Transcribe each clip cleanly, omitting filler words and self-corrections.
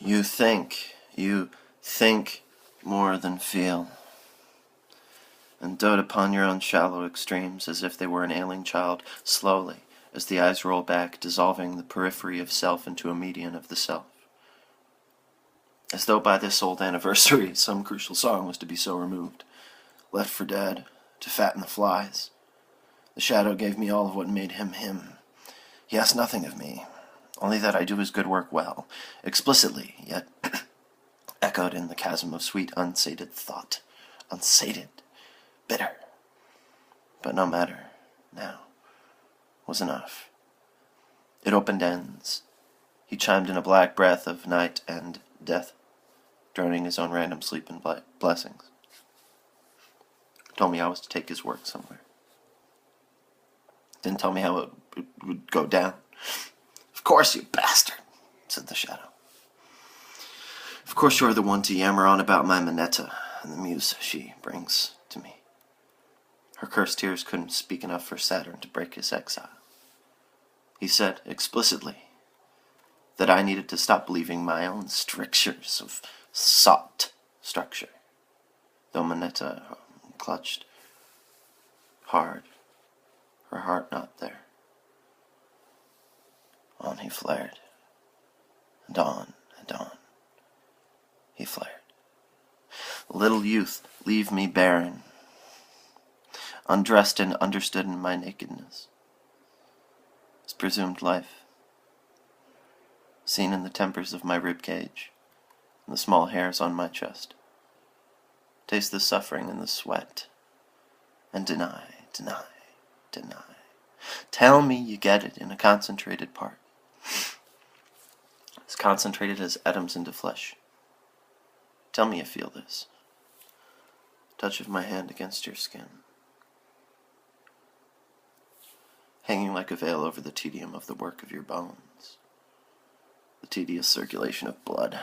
You think more than feel, and dote upon your own shallow extremes as if they were an ailing child, slowly, as the eyes roll back, dissolving the periphery of self into a median of the self. As though by this old anniversary some crucial song was to be so removed, left for dead, to fatten the flies. The shadow gave me all of what made him him. He asked nothing of me, only that I do his good work well, explicitly, yet echoed in the chasm of sweet, unsated thought. Unsated, bitter. But no matter, now, was enough. It opened ends. He chimed in a black breath of night and death, droning his own random sleep and blessings. Told me I was to take his work somewhere. Didn't tell me how it would go down. Of course, you bastard, said the shadow. Of course you're the one to yammer on about my Minetta and the muse she brings to me. Her cursed tears couldn't speak enough for Saturn to break his exile. He said explicitly that I needed to stop believing my own strictures of sought structure, though Minetta clutched hard, her heart not there. On he flared, and on he flared. Little youth, leave me barren, undressed and understood in my nakedness. His presumed life, seen in the tempers of my rib cage, and the small hairs on my chest. Taste the suffering and the sweat, and deny. Tell me you get it in a concentrated part, as concentrated as atoms into flesh. Tell me you feel this. Touch of my hand against your skin, hanging like a veil over the tedium of the work of your bones, the tedious circulation of blood,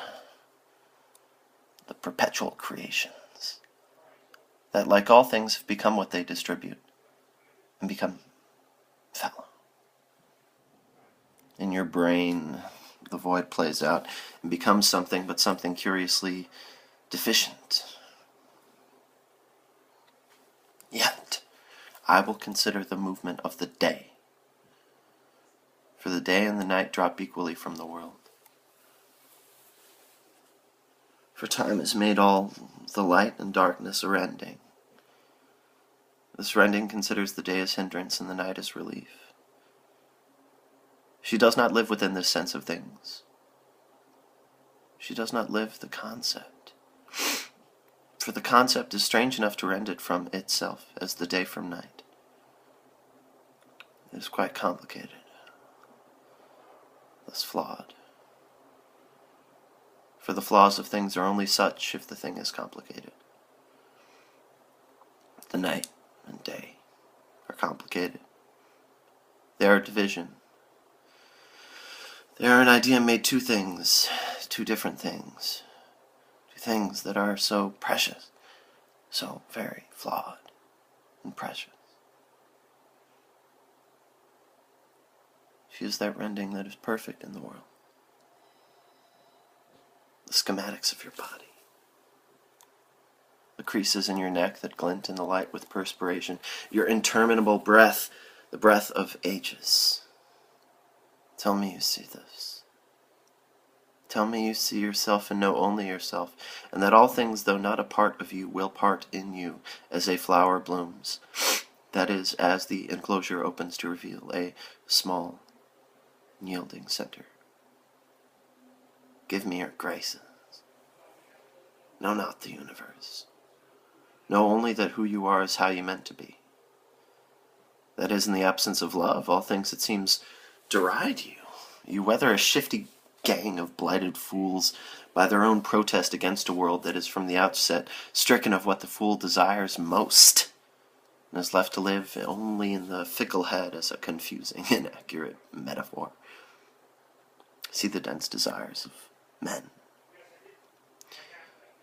the perpetual creations, that like all things have become what they distribute, and become fallow. In your brain, the void plays out and becomes something, but something curiously deficient. Yet, I will consider the movement of the day, for the day and the night drop equally from the world. For time has made all the light and darkness a rending. This rending considers the day as hindrance and the night as relief. She does not live within this sense of things. She does not live the concept. For the concept is strange enough to rend it from itself as the day from night. It is quite complicated, thus flawed. For the flaws of things are only such if the thing is complicated. The night and day are complicated. They are division. They are an idea made two things, two different things, two things that are so precious, so very flawed and precious. She is that rending that is perfect in the world. The schematics of your body. The creases in your neck that glint in the light with perspiration. Your interminable breath, the breath of ages. Tell me you see this. Tell me you see yourself and know only yourself, and that all things, though not a part of you, will part in you, as a flower blooms. That is, as the enclosure opens to reveal a small, yielding center. Give me your graces. Know not the universe. Know only that who you are is how you meant to be. That is, in the absence of love, all things, it seems, deride you. You weather a shifty gang of blighted fools by their own protest against a world that is from the outset stricken of what the fool desires most, and is left to live only in the fickle head as a confusing, inaccurate metaphor. See the dense desires of men,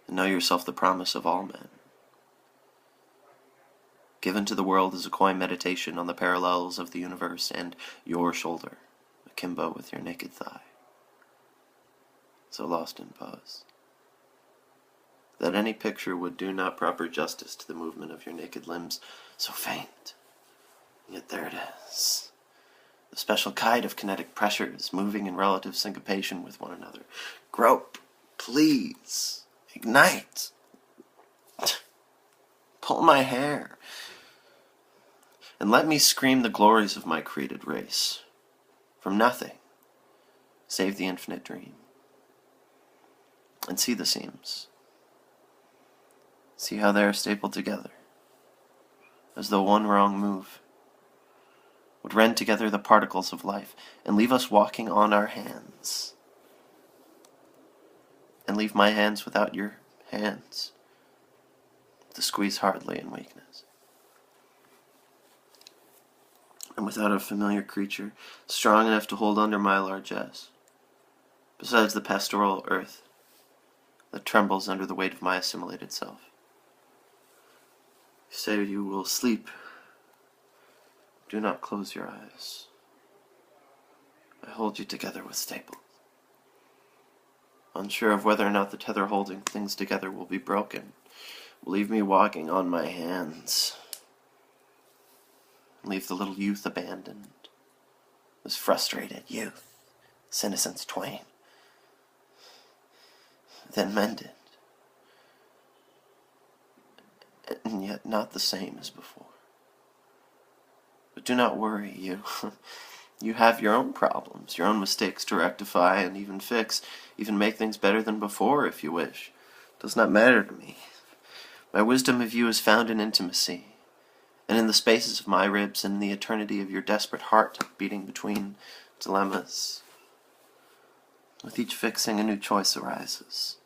and know yourself the promise of all men. Given to the world as a coy meditation on the parallels of the universe and your shoulder, akimbo with your naked thigh. so lost in pose, that any picture would do not proper justice to the movement of your naked limbs, so faint. Yet there it is. The special kind of kinetic pressures moving in relative syncopation with one another. Grope, please, ignite. Pull my hair, and let me scream the glories of my created race. From nothing, save the infinite dream. And see the seams. See how they are stapled together, as though one wrong move would rend together the particles of life and leave us walking on our hands. And leave my hands without your hands, to squeeze hardly in weakness. And without a familiar creature strong enough to hold under my largesse, besides the pastoral earth that trembles under the weight of my assimilated self. You say you will sleep. Do not close your eyes. I hold you together with staples, unsure of whether or not the tether holding things together will be broken. Leave me walking on my hands. Leave the little youth abandoned, this frustrated youth, this innocence twain, then mended, and yet not the same as before. But do not worry, you. You have your own problems, your own mistakes to rectify and even fix, even make things better than before if you wish. It does not matter to me. My wisdom of you is found in intimacy, and in the spaces of my ribs, and in the eternity of your desperate heart beating between dilemmas. With each fixing, a new choice arises,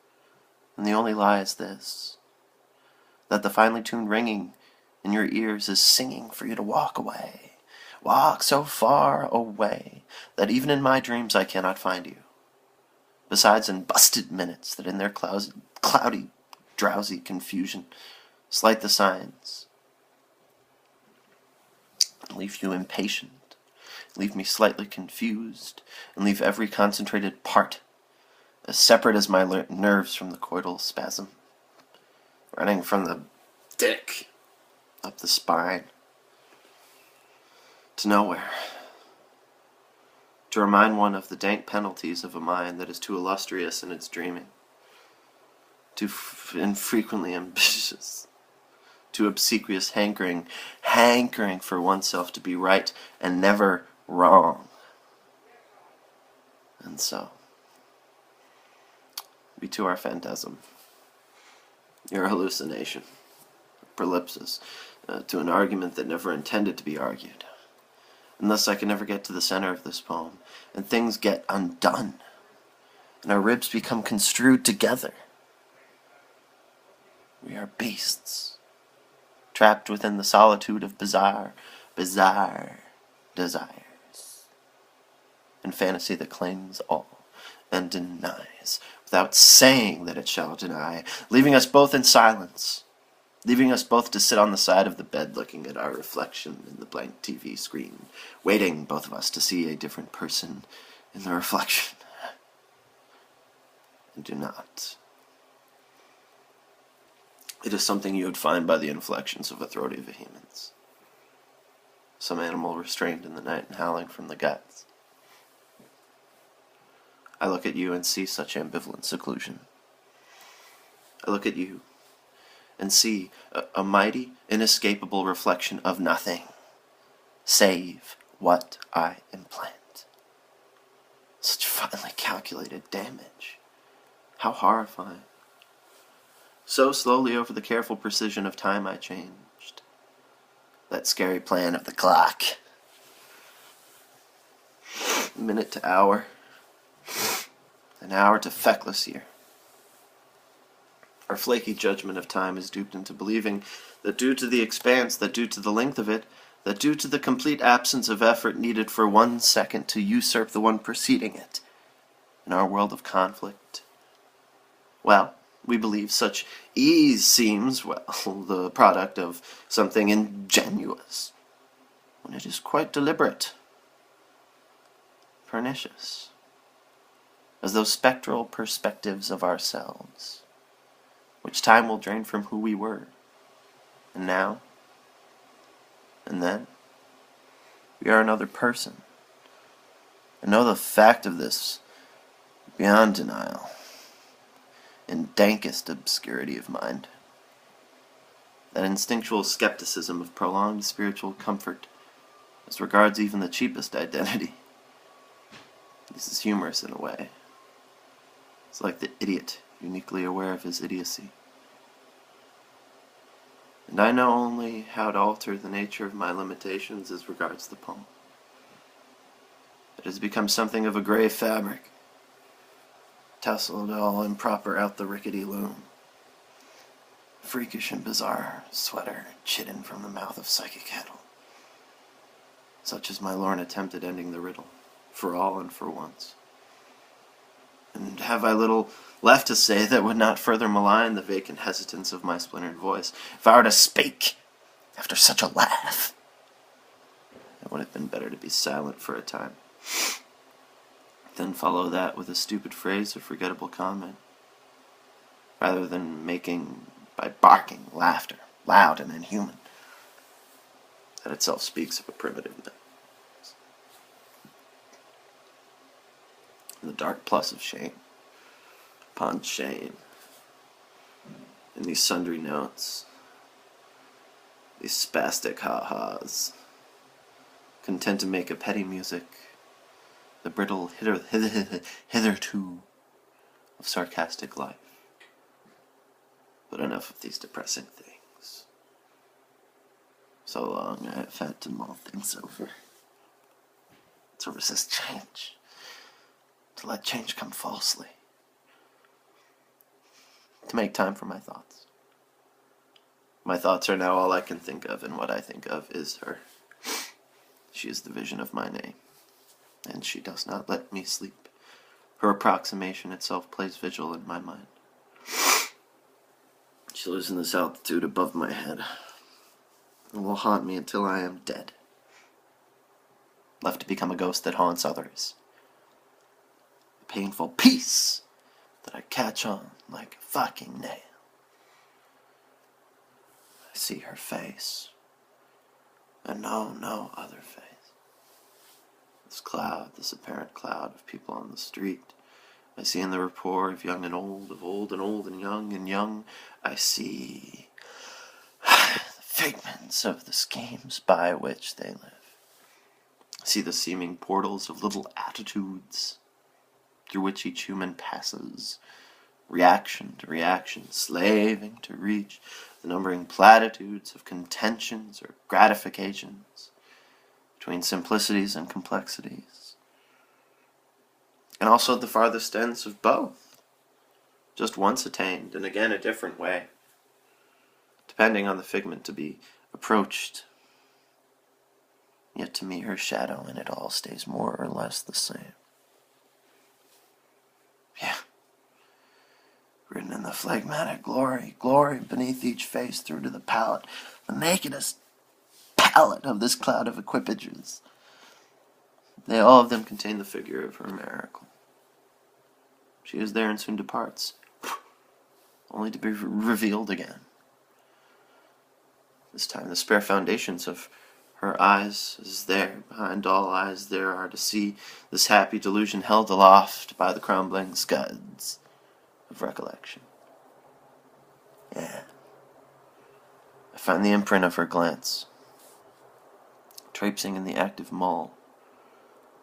and the only lie is this, that the finely tuned ringing in your ears is singing for you to walk away. Walk so far away, that even in my dreams I cannot find you. Besides in busted minutes that in their cloudy, drowsy confusion slight the signs, and leave you impatient, leave me slightly confused, and leave every concentrated part as separate as my nerves from the coital spasm, running from the dick up the spine to nowhere, to remind one of the dank penalties of a mind that is too illustrious in its dreaming, too infrequently ambitious, too obsequious, hankering for oneself to be right and never wrong. And so, we too are phantasm, your hallucination, prolipsis, to an argument that never intended to be argued. And thus I can never get to the center of this poem, and things get undone, and our ribs become construed together. We are beasts, trapped within the solitude of bizarre desires, and fantasy that claims all and denies, without saying that it shall deny, leaving us both in silence, leaving us both to sit on the side of the bed looking at our reflection in the blank TV screen, waiting, both of us, to see a different person in the reflection. And do not. It is something you would find by the inflections of a throaty vehemence. Some animal restrained in the night and howling from the guts. I look at you and see such ambivalent seclusion. I look at you and see a mighty, inescapable reflection of nothing, save what I implant. Such finely calculated damage. How horrifying. So slowly over the careful precision of time I changed. That scary plan of the clock. Minute to hour. An hour to feckless year. Our flaky judgment of time is duped into believing that due to the expanse, that due to the length of it, that due to the complete absence of effort needed for 1 second to usurp the one preceding it, in our world of conflict, well, we believe such ease seems, well, the product of something ingenuous, when it is quite deliberate, pernicious, as those spectral perspectives of ourselves, which time will drain from who we were, and now, and then, we are another person. I know the fact of this beyond denial, in dankest obscurity of mind. That instinctual skepticism of prolonged spiritual comfort as regards even the cheapest identity. This is humorous in a way. It's like the idiot, uniquely aware of his idiocy. And I know only how to alter the nature of my limitations as regards the poem. It has become something of a gray fabric, tasseled all improper out the rickety loom. Freakish and bizarre sweater chidden from the mouth of psychic heddle. Such is my lorn attempt at ending the riddle, for all and for once. And have I little left to say that would not further malign the vacant hesitance of my splintered voice? If I were to speak after such a laugh, it would have been better to be silent for a time. Then follow that with a stupid phrase or forgettable comment, rather than making, by barking, laughter, loud and inhuman. That itself speaks of a primitiveness. And the dark plus of shame, upon shame, in these sundry notes, these spastic ha-has, content to make a petty music, the brittle hitherto of sarcastic life. But enough of these depressing things. So long I have had to mull things over, to resist change, to let change come falsely, to make time for my thoughts. My thoughts are now all I can think of, and what I think of is her. She is the vision of my name, and she does not let me sleep. Her approximation itself plays vigil in my mind. She lives in this altitude above my head, and will haunt me until I am dead, left to become a ghost that haunts others. A painful piece that I catch on like a fucking nail. I see her face, and no other face. This cloud, this apparent cloud of people on the street, I see in the rapport of young and old, of old and young, I see the figments of the schemes by which they live. I see the seeming portals of little attitudes through which each human passes, reaction to reaction, slaving to reach the numbering platitudes of contentions or gratifications between simplicities and complexities. And also the farthest ends of both, just once attained, and again a different way, depending on the figment to be approached. Yet to me her shadow in it all stays more or less the same. Yeah. Written in the phlegmatic glory beneath each face through to the palette, the nakedest palette of this cloud of equipages. They all of them contain the figure of her miracle. She is there and soon departs, only to be revealed again. This time the spare foundations of her eyes is there. Behind all eyes there are to see this happy delusion held aloft by the crumbling scuds of recollection. Yeah. I find the imprint of her glance, traipsing in the active mull,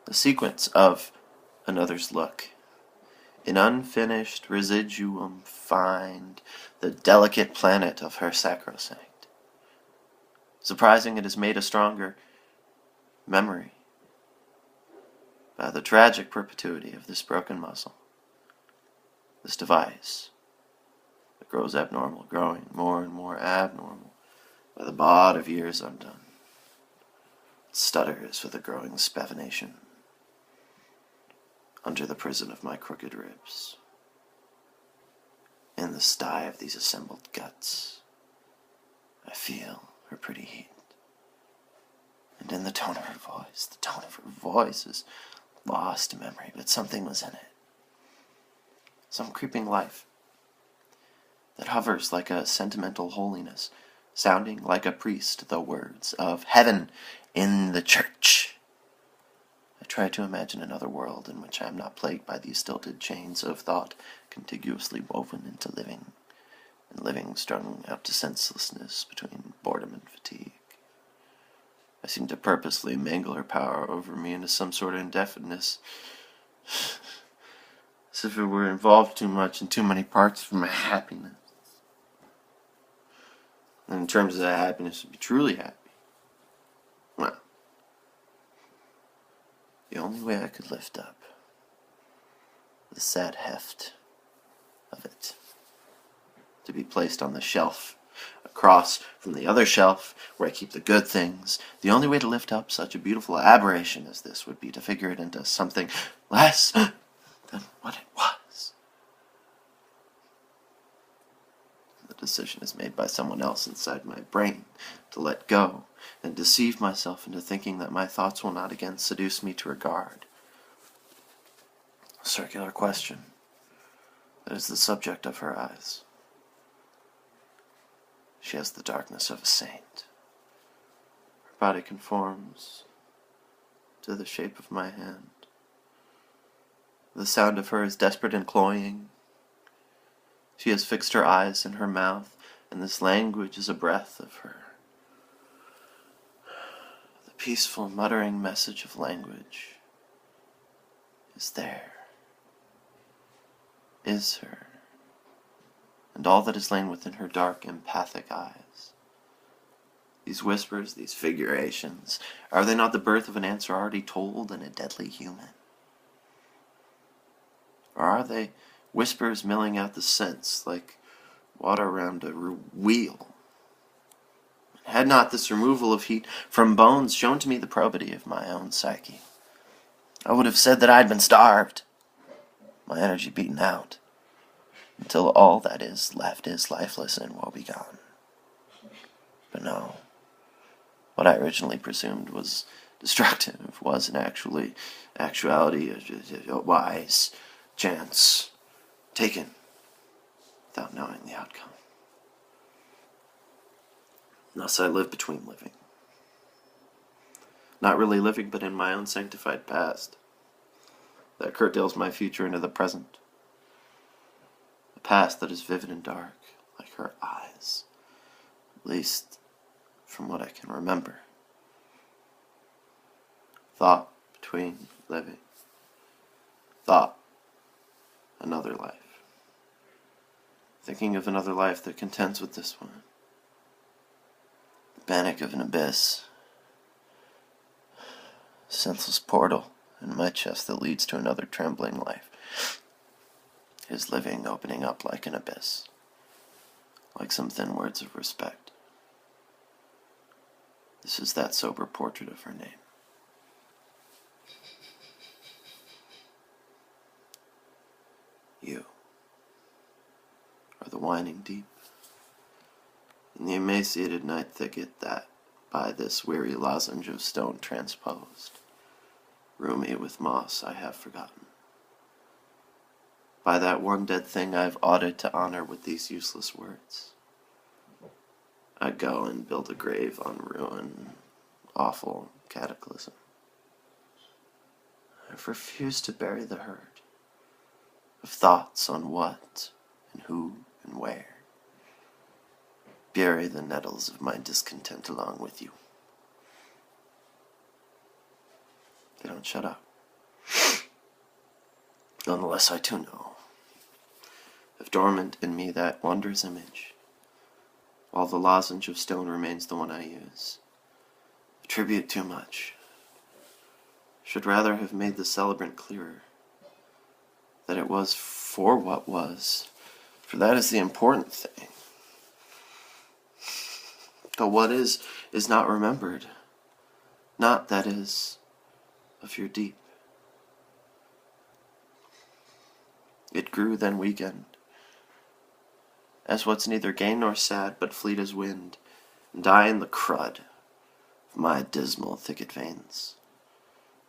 the sequence of another's look. In unfinished residuum find the delicate planet of her sacrosanct. Surprising it is made a stronger memory by the tragic perpetuity of this broken muscle, this device that grows abnormal, growing more and more abnormal by the bod of years undone. It stutters with a growing spavination under the prison of my crooked ribs. In the sty of these assembled guts, I feel her pretty heat. And in the tone of her voice is lost to memory, but something was in it. some creeping life that hovers like a sentimental holiness, sounding like a priest the words of heaven in the church. I try to imagine another world in which I am not plagued by these stilted chains of thought contiguously woven into living, and living strung out to senselessness between boredom and fatigue. I seem to purposely mangle her power over me into some sort of indefiniteness, as if it were involved too much in too many parts of my happiness. And in terms of that happiness, to be truly happy, well, the only way I could lift up the sad heft of it, to be placed on the shelf across from the other shelf where I keep the good things. The only way to lift up such a beautiful aberration as this would be to figure it into something less than what it was. The decision is made by someone else inside my brain to let go and deceive myself into thinking that my thoughts will not again seduce me to regard a circular question that is the subject of her eyes. She has the darkness of a saint. Her body conforms to the shape of my hand. The sound of her is desperate and cloying. She has fixed her eyes in her mouth, and this language is a breath of her. The peaceful, muttering message of language is there, is her, and all that is lain within her dark, empathic eyes. These whispers, these figurations, are they not the birth of an answer already told in a deadly human? Or are they whispers milling out the sense like water around a wheel? Had not this removal of heat from bones shown to me the probity of my own psyche, I would have said that I had been starved, my energy beaten out, until all that is left is lifeless and woebegone. But no, what I originally presumed was destructive was in actuality a wise chance taken without knowing the outcome. Thus I live between living. Not really living, but in my own sanctified past that curtails my future into the present. A past that is vivid and dark, like her eyes, at least from what I can remember. Thought between living. Thought, another life. Thinking of another life that contends with this one. The panic of an abyss. Senseless portal in my chest that leads to another trembling life. His living opening up like an abyss. Like some thin words of respect. This is that sober portrait of her name. You are the whining deep in the emaciated night thicket that, by this weary lozenge of stone transposed, roomy with moss I have forgotten. By that one dead thing I've oughted to honor with these useless words. I go and build a grave on ruin, awful cataclysm. I've refused to bury the herd of thoughts on what and who and where. Bury the nettles of my discontent along with you. They don't shut up. Unless I too know, if dormant in me that wondrous image, while the lozenge of stone remains the one I use. Attribute too much. Should rather have made the celebrant clearer that it was for what was, for that is the important thing. But what is not remembered, not, that is, of your deep. It grew, then weakened, as what's neither gay nor sad, but fleet as wind, and die in the crud of my dismal thicket veins.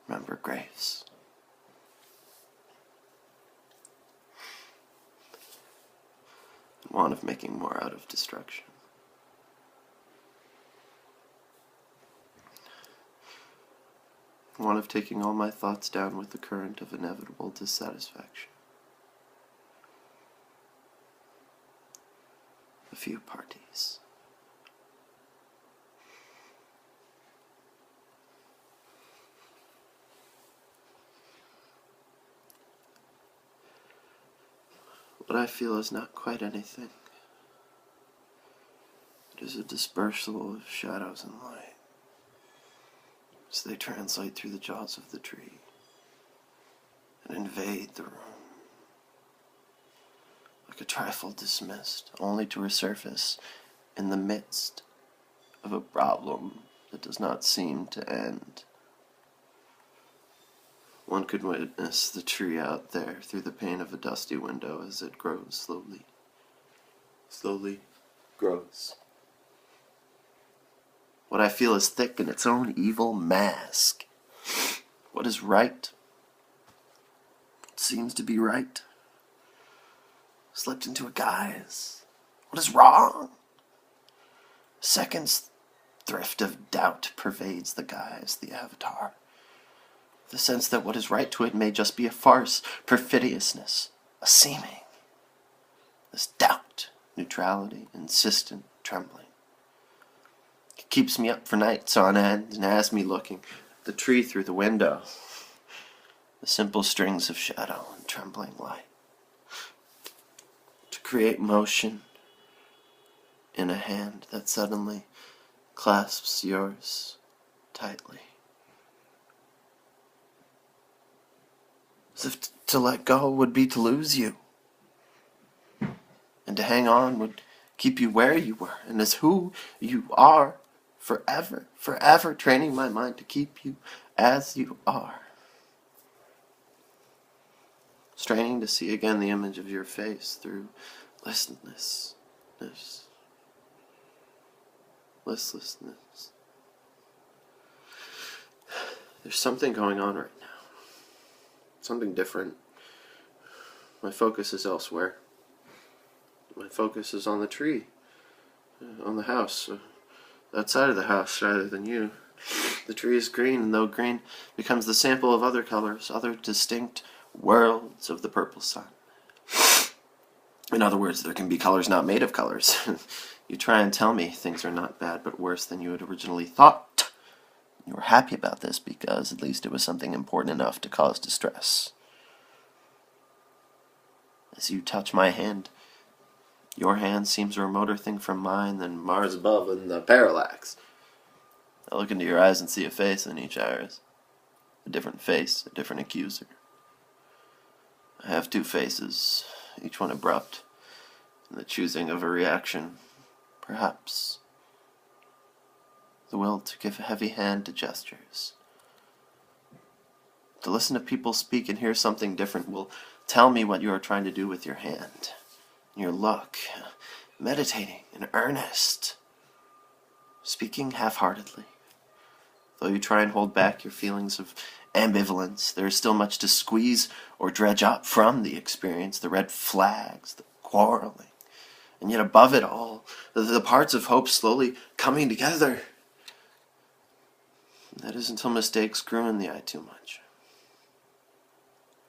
Remember graves. want of making more out of destruction. Want of taking all my thoughts down with the current of inevitable dissatisfaction. A few parties. What I feel is not quite anything. It is a dispersal of shadows and light, as they translate through the jaws of the tree and invade the room, like a trifle dismissed, only to resurface in the midst of a problem that does not seem to end. One could witness the tree out there through the pane of a dusty window as it grows slowly grows. What I feel is thick in its own evil mask. What is right? What seems to be right? Slipped into a guise. What is wrong? A second's thrift of doubt pervades the guise, the avatar. The sense that what is right to it may just be a farce, perfidiousness, a seeming. This doubt, neutrality, insistent trembling. It keeps me up for nights on end and has me looking at the tree through the window. The simple strings of shadow and trembling light. To create motion in a hand that suddenly clasps yours tightly. As if to let go would be to lose you. And to hang on would keep you where you were and as who you are forever, forever training my mind to keep you as you are. Straining to see again the image of your face through listlessness. There's something going on right now. Something different. My focus is elsewhere. My focus is on the tree, on the house, that side of the house rather than you. The tree is green, and though green becomes the sample of other colors, other distinct worlds of the purple sun. In other words, there can be colors not made of colors. You try and tell me things are not bad, but worse than you had originally thought. You were happy about this because at least it was something important enough to cause distress. As you touch my hand, your hand seems a remoter thing from mine than Mars above and the parallax. I look into your eyes and see a face in each iris. A different face, a different accuser. I have two faces, each one abrupt, in the choosing of a reaction, perhaps. The will to give a heavy hand to gestures. To listen to people speak and hear something different will tell me what you are trying to do with your hand. Your look, meditating in earnest, speaking half-heartedly. Though you try and hold back your feelings of ambivalence, there is still much to squeeze or dredge up from the experience, the red flags, the quarreling, and yet above it all, the parts of hope slowly coming together. That is until mistakes grew in the eye too much.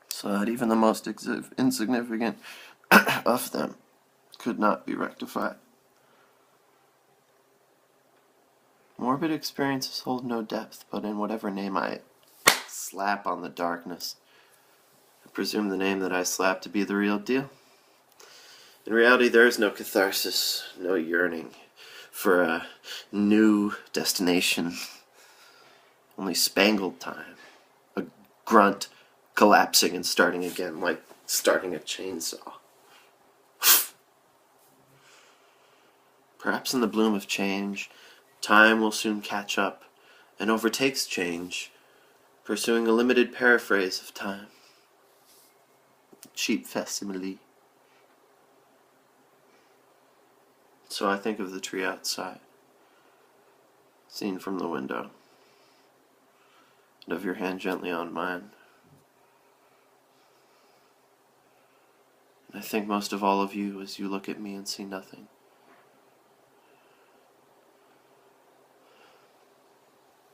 So that even the most insignificant of them could not be rectified. Morbid experiences hold no depth, but in whatever name I slap on the darkness, I presume the name that I slap to be the real deal. In reality, there is no catharsis, no yearning for a new destination. Only spangled time, a grunt collapsing and starting again like starting a chainsaw. Perhaps in the bloom of change, time will soon catch up and overtakes change, pursuing a limited paraphrase of time. Cheap facsimile. So I think of the tree outside, seen from the window, and of your hand gently on mine. And I think most of all of you as you look at me and see nothing.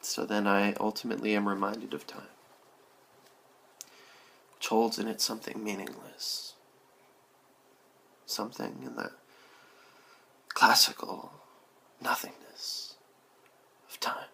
So then I ultimately am reminded of time, which holds in it something meaningless, something in the classical nothingness of time.